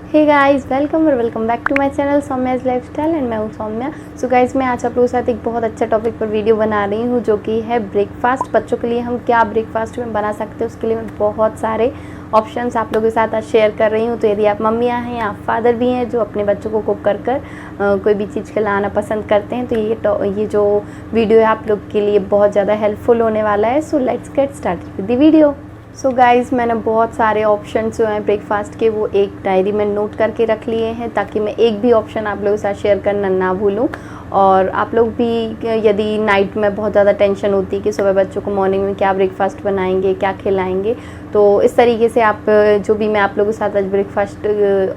हे guys, welcome और welcome back to my channel Soumya's lifestyle and मैं हूँ सौम्या। सो गाइस, मैं आज आप लोगों के साथ एक बहुत अच्छा टॉपिक पर वीडियो बना रही हूँ, जो कि है ब्रेकफास्ट। बच्चों के लिए हम क्या ब्रेकफास्ट में बना सकते हैं, उसके लिए मैं बहुत सारे ऑप्शंस आप लोगों के साथ आज शेयर कर रही हूँ। तो यदि आप मम्मियाँ हैं या आप फादर भी हैं जो अपने बच्चों को कुक कर कोई भी चीज़ खिलाना पसंद करते हैं, तो ये जो वीडियो है आप लोग के लिए बहुत ज़्यादा हेल्पफुल होने वाला है। So let's get started with the video. So guys, मैंने बहुत सारे ऑप्शन जो हैं ब्रेकफास्ट के, वो एक डायरी में नोट करके रख लिए हैं, ताकि मैं एक भी ऑप्शन आप लोगों के साथ शेयर करना ना भूलूं। और आप लोग भी यदि नाइट में बहुत ज़्यादा टेंशन होती है कि सुबह बच्चों को मॉर्निंग में क्या ब्रेकफास्ट बनाएंगे, क्या खिलाएंगे, तो इस तरीके से आप जो भी मैं आप लोगों के साथ आज ब्रेकफास्ट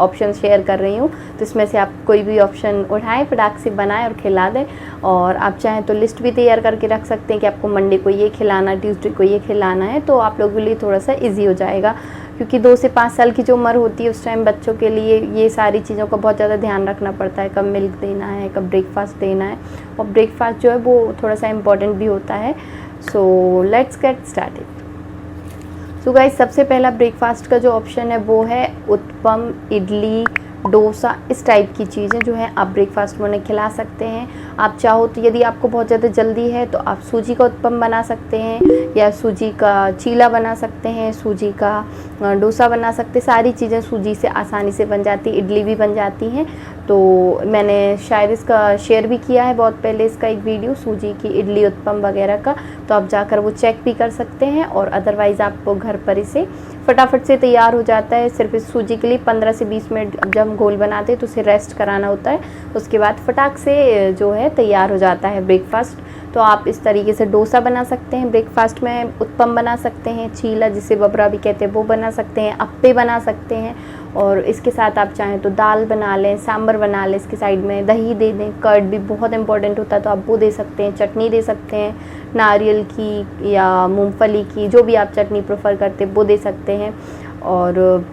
ऑप्शन शेयर कर रही हूँ, तो इसमें से आप कोई भी ऑप्शन उठाएँ, फटाक से बनाएं और खिला दें। और आप चाहें तो लिस्ट भी तैयार करके रख सकते हैं कि आपको मंडे को ये खिलाना, ट्यूसडे को ये खिलाना है, तो आप लोगों के लिए थोड़ा सा ईजी हो जाएगा। क्योंकि 2 से 5 साल की जो उम्र होती है, उस टाइम बच्चों के लिए ये सारी चीज़ों का बहुत ज़्यादा ध्यान रखना पड़ता है, कब मिल्क देना है, कब ब्रेकफास्ट देना है, और ब्रेकफास्ट जो है वो थोड़ा सा इम्पॉर्टेंट भी होता है। So let's get started. So guys, सबसे पहला ब्रेकफास्ट का जो ऑप्शन है वो है उत्पम, इडली, डोसा, इस टाइप की चीज़ें जो है आप ब्रेकफास्ट में उन्हें खिला सकते हैं। आप चाहो तो, यदि आपको बहुत ज़्यादा जल्दी है, तो आप सूजी का उत्पम बना सकते हैं, या सूजी का चीला बना सकते हैं, सूजी का डोसा बना सकते हैं। सारी चीज़ें सूजी से आसानी से बन जाती, इडली भी बन जाती हैं। तो मैंने शायद इसका शेयर भी किया है बहुत पहले, इसका एक वीडियो सूजी की इडली उत्पम वगैरह का, तो आप जाकर वो चेक भी कर सकते हैं। और अदरवाइज़ आप घर पर इसे फटाफट से तैयार हो जाता है। सिर्फ इस सूजी के लिए 15 से 20 मिनट जब हम घोल बनाते हैं तो उसे रेस्ट कराना होता है, उसके बाद फटाक से जो है तैयार हो जाता है ब्रेकफास्ट। तो आप इस तरीके से डोसा बना सकते हैं ब्रेकफास्ट में, उत्पम बना सकते हैं, चीला जिसे बबरा भी कहते हैं वो बना सकते हैं, अप्पे बना सकते हैं। और इसके साथ आप चाहें तो दाल बना लें, सांभर बना लें, इसके साइड में दही दे दें, कर्ड भी बहुत इंपॉर्टेंट होता है तो आप वो दे सकते हैं, चटनी दे सकते हैं नारियल की या मूंगफली की, जो भी आप चटनी प्रेफर करते हैं वो दे सकते हैं। और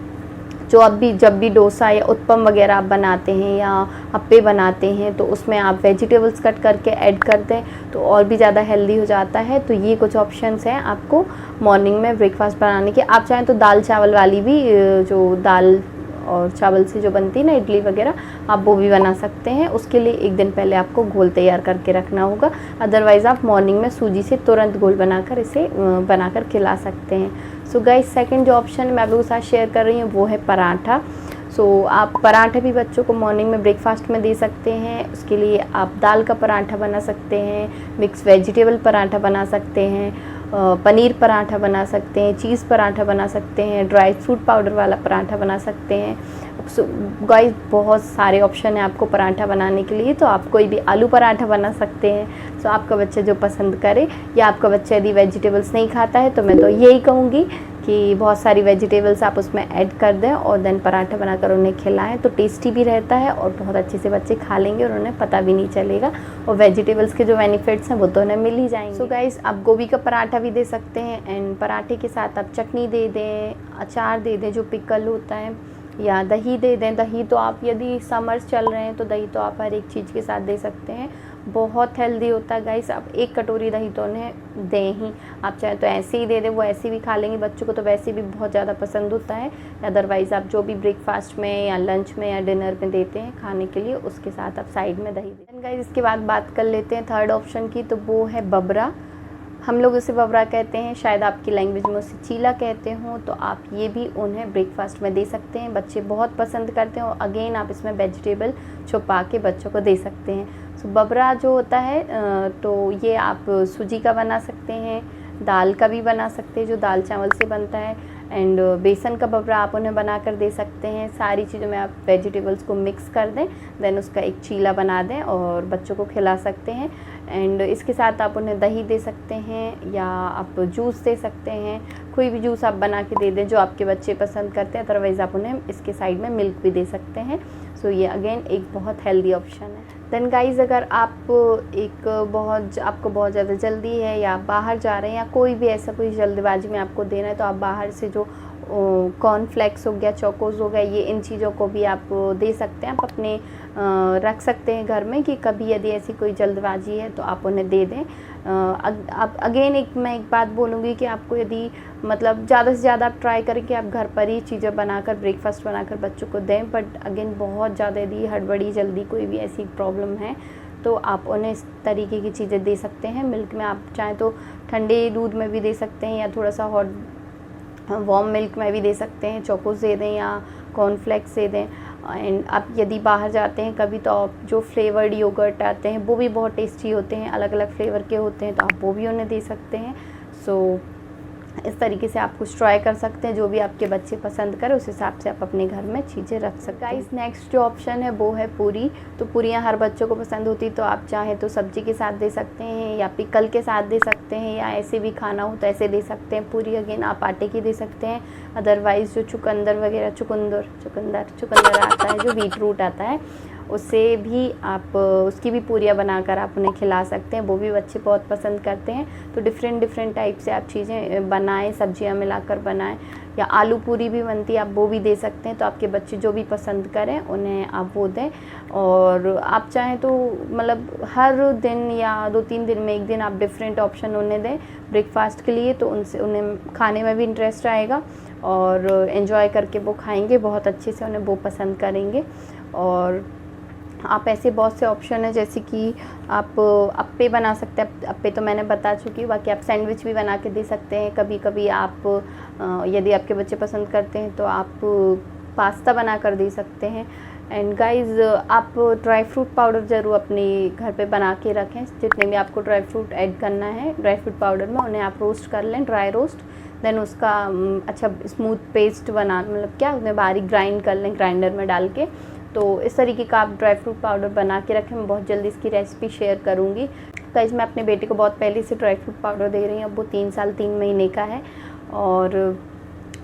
जब भी डोसा या उत्पम वगैरह आप बनाते हैं या अप्पे बनाते हैं, तो उसमें आप वेजिटेबल्स कट करके ऐड कर दें, तो और भी ज़्यादा हेल्दी हो जाता है। तो ये कुछ ऑप्शंस हैं आपको मॉर्निंग में ब्रेकफास्ट बनाने के। आप चाहें तो दाल चावल वाली भी, जो दाल और चावल से जो बनती है ना इडली वगैरह, आप वो भी बना सकते हैं। उसके लिए एक दिन पहले आपको घोल तैयार करके रखना होगा, अदरवाइज़ आप मॉर्निंग में सूजी से तुरंत घोल बनाकर इसे बनाकर खिला सकते हैं। सो गाइस, सेकंड जो ऑप्शन मैं आप लोगों के साथ शेयर कर रही हूँ वो है पराठा। सो आप पराठा भी बच्चों को मॉर्निंग में ब्रेकफास्ट में दे सकते हैं। उसके लिए आप दाल का पराठा बना सकते हैं, मिक्स वेजिटेबल पराठा बना सकते हैं, पनीर पराठा बना सकते हैं, चीज़ पराठा बना सकते हैं, ड्राई फ्रूट पाउडर वाला पराठा बना सकते हैं। गाइस, बहुत सारे ऑप्शन हैं आपको पराठा बनाने के लिए। तो आप कोई भी आलू पराठा बना सकते हैं, सो आपका बच्चा जो पसंद करे, या आपका बच्चा यदि वेजिटेबल्स नहीं खाता है तो मैं तो यही कहूँगी कि बहुत सारी वेजिटेबल्स आप उसमें ऐड कर दें और देन पराठा बनाकर उन्हें खिलाएं, तो टेस्टी भी रहता है और बहुत अच्छे से बच्चे खा लेंगे और उन्हें पता भी नहीं चलेगा, और वेजिटेबल्स के जो बेनिफिट्स हैं वो तो उन्हें मिल ही जाएंगे। सो गाइस, आप गोभी का पराठा भी दे सकते हैं, एंड पराठे के साथ आप चटनी दे दें, अचार दे दें जो पिकल होता है, या दही दे दें। दही तो आप, यदि समर्स चल रहे हैं तो दही तो आप हर एक चीज़ के साथ दे सकते हैं, बहुत हेल्दी होता है गाइस। आप 1 कटोरी दही तो उन्हें दें ही। आप चाहे तो ऐसे ही दे दें, वो ऐसे भी खा लेंगे, बच्चों को तो वैसे भी बहुत ज़्यादा पसंद होता है। अदरवाइज़ आप जो भी ब्रेकफास्ट में या लंच में या डिनर में देते हैं खाने के लिए, उसके साथ आप साइड में दही दें। गाइस, इसके बाद बात कर लेते हैं थर्ड ऑप्शन की, तो वो है बबरा। हम लोग उसे बबरा कहते हैं, शायद आपकी लैंग्वेज में उसे चीला कहते हों। तो आप ये भी उन्हें ब्रेकफास्ट में दे सकते हैं, बच्चे बहुत पसंद करते हैं। और अगेन आप इसमें वेजिटेबल छुपा के बच्चों को दे सकते हैं। सो बबरा जो होता है, तो ये आप सूजी का बना सकते हैं, दाल का भी बना सकते हैं जो दाल चावल से बनता है, एंड बेसन का बबरा आप उन्हें बना कर दे सकते हैं। सारी चीज़ों में आप वेजिटेबल्स को मिक्स कर दें, देन उसका एक चीला बना दें और बच्चों को खिला सकते हैं। एंड इसके साथ आप उन्हें दही दे सकते हैं, या आप जूस दे सकते हैं, कोई भी जूस आप बना के दे दें जो आपके बच्चे पसंद करते हैं। अदरवाइज़ आप उन्हें इसके साइड में मिल्क भी दे सकते हैं। सो ये अगेन एक बहुत हेल्दी ऑप्शन है। देन गाइज़, अगर आपको बहुत ज़्यादा जल्दी है, या आप बाहर जा रहे हैं, या कोई भी ऐसा कोई जल्दबाजी में आपको देना है, तो आप बाहर से जो कॉर्नफ्लेक्स हो गया, चोकोज हो गया, ये इन चीज़ों को भी आप दे सकते हैं। आप अपने रख सकते हैं घर में कि कभी यदि ऐसी कोई जल्दबाजी है तो आप उन्हें दे दें। आप अगेन मैं एक बात बोलूँगी कि आपको यदि मतलब ज़्यादा से ज़्यादा आप ट्राई करें कि आप घर पर ही चीज़ें बनाकर, ब्रेकफास्ट बनाकर बच्चों को दें। बट अगेन बहुत ज़्यादा यदि हड़बड़ी जल्दी कोई भी ऐसी प्रॉब्लम है तो आप उन्हें इस तरीके की चीज़ें दे सकते हैं। मिल्क में आप चाहें तो ठंडे दूध में भी दे सकते हैं या थोड़ा सा हॉट वार्म मिल्क में भी दे सकते हैं। चोकोस दे दें या कॉर्नफ्लेक्स दे दें। एंड आप यदि बाहर जाते हैं कभी तो आप जो फ्लेवर्ड योगर्ट आते हैं वो भी बहुत टेस्टी होते हैं, अलग अलग फ्लेवर के होते हैं, तो आप वो भी उन्हें दे सकते हैं। सो इस तरीके से आप कुछ ट्राई कर सकते हैं, जो भी आपके बच्चे पसंद करें उस हिसाब से आप अपने घर में चीज़ें रख सकते हैं। गाइस नेक्स्ट जो ऑप्शन है वो है पूरी। तो पूरियाँ हर बच्चों को पसंद होती, तो आप चाहें तो सब्जी के साथ दे सकते हैं या पिकल के साथ दे सकते हैं या ऐसे भी खाना हो तो ऐसे दे सकते हैं। पूरी अगेन आप आटे की दे सकते हैं, अदरवाइज़ जो चुकंदर वगैरह चुकंदर आता है, जो बीटरूट आता है, उससे भी आप उसकी भी पूरियाँ बनाकर आप उन्हें खिला सकते हैं, वो भी बच्चे बहुत पसंद करते हैं। तो डिफरेंट टाइप से आप चीज़ें बनाएं, सब्जियां मिलाकर बनाएं, या आलू पूरी भी बनती है, आप वो भी दे सकते हैं। तो आपके बच्चे जो भी पसंद करें उन्हें आप वो दें। और आप चाहें तो मतलब हर दिन या 2-3 दिन में एक दिन आप डिफरेंट ऑप्शन उन्हें दें ब्रेकफास्ट के लिए, तो उनसे उन्हें खाने में भी इंटरेस्ट आएगा और एंजॉय करके वो खाएंगे बहुत अच्छे से, उन्हें वो पसंद करेंगे। और आप ऐसे बहुत से ऑप्शन हैं, जैसे कि आप अप्पे बना सकते हैं। अप्पे तो मैंने बता चुकी हूँ, बाकी आप सैंडविच भी बना के दे सकते हैं। कभी कभी आप यदि आपके बच्चे पसंद करते हैं तो आप पास्ता बना कर दे सकते हैं। एंड गाइज़ आप ड्राई फ्रूट पाउडर ज़रूर अपने घर पे बना के रखें। जितने भी आपको ड्राई फ्रूट ऐड करना है ड्राई फ्रूट पाउडर में, उन्हें आप रोस्ट कर लें, ड्राई रोस्ट। देन उसका अच्छा स्मूथ पेस्ट बना, मतलब क्या उसमें बारीक ग्राइंड कर लें ग्राइंडर में डाल के। तो इस तरीके का आप ड्राई फ्रूट पाउडर बना के रखें। मैं बहुत जल्दी इसकी रेसिपी शेयर करूँगी। गाइस मैं अपने बेटे को बहुत पहले से ड्राई फ्रूट पाउडर दे रही हूँ। अब वो 3 साल 3 महीने का है, और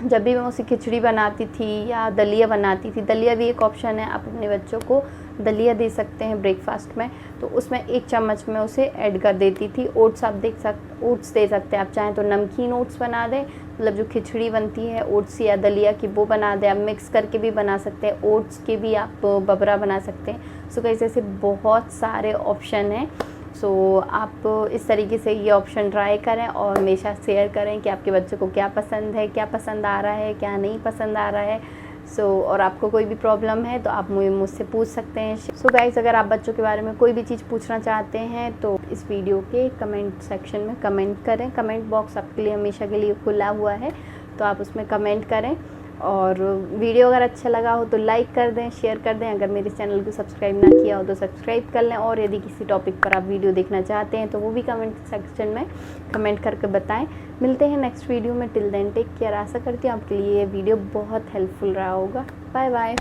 जब भी मैं उसे खिचड़ी बनाती थी या दलिया बनाती थी, दलिया भी एक ऑप्शन है, आप अपने बच्चों को दलिया दे सकते हैं ब्रेकफास्ट में। तो उसमें 1 चम्मच में उसे ऐड कर देती थी। ओट्स आप ओट्स दे सकते हैं, आप चाहें तो नमकीन ओट्स बना दें, मतलब जो खिचड़ी बनती है ओट्स या दलिया की वो बना दें। आप मिक्स करके भी बना सकते हैं, ओट्स के भी आप बबरा बना सकते हैं। सो गाइस ऐसे बहुत सारे ऑप्शन हैं। सो आप इस तरीके से ये ऑप्शन ट्राई करें और हमेशा शेयर करें कि आपके बच्चों को क्या पसंद है, क्या पसंद आ रहा है, क्या नहीं पसंद आ रहा है। और आपको कोई भी प्रॉब्लम है तो आप मुझसे पूछ सकते हैं। गाइस अगर आप बच्चों के बारे में कोई भी चीज़ पूछना चाहते हैं तो इस वीडियो के कमेंट सेक्शन में कमेंट करें। कमेंट बॉक्स आपके लिए हमेशा के लिए खुला हुआ है, तो आप उसमें कमेंट करें। और वीडियो अगर अच्छा लगा हो तो लाइक कर दें, शेयर कर दें। अगर मेरे चैनल को सब्सक्राइब ना किया हो तो सब्सक्राइब कर लें। और यदि किसी टॉपिक पर आप वीडियो देखना चाहते हैं तो वो भी कमेंट सेक्शन में कमेंट करके बताएं। मिलते हैं नेक्स्ट वीडियो में। Till then take care. आशा करती हूँ आपके लिए ये वीडियो बहुत हेल्पफुल रहा होगा। Bye bye.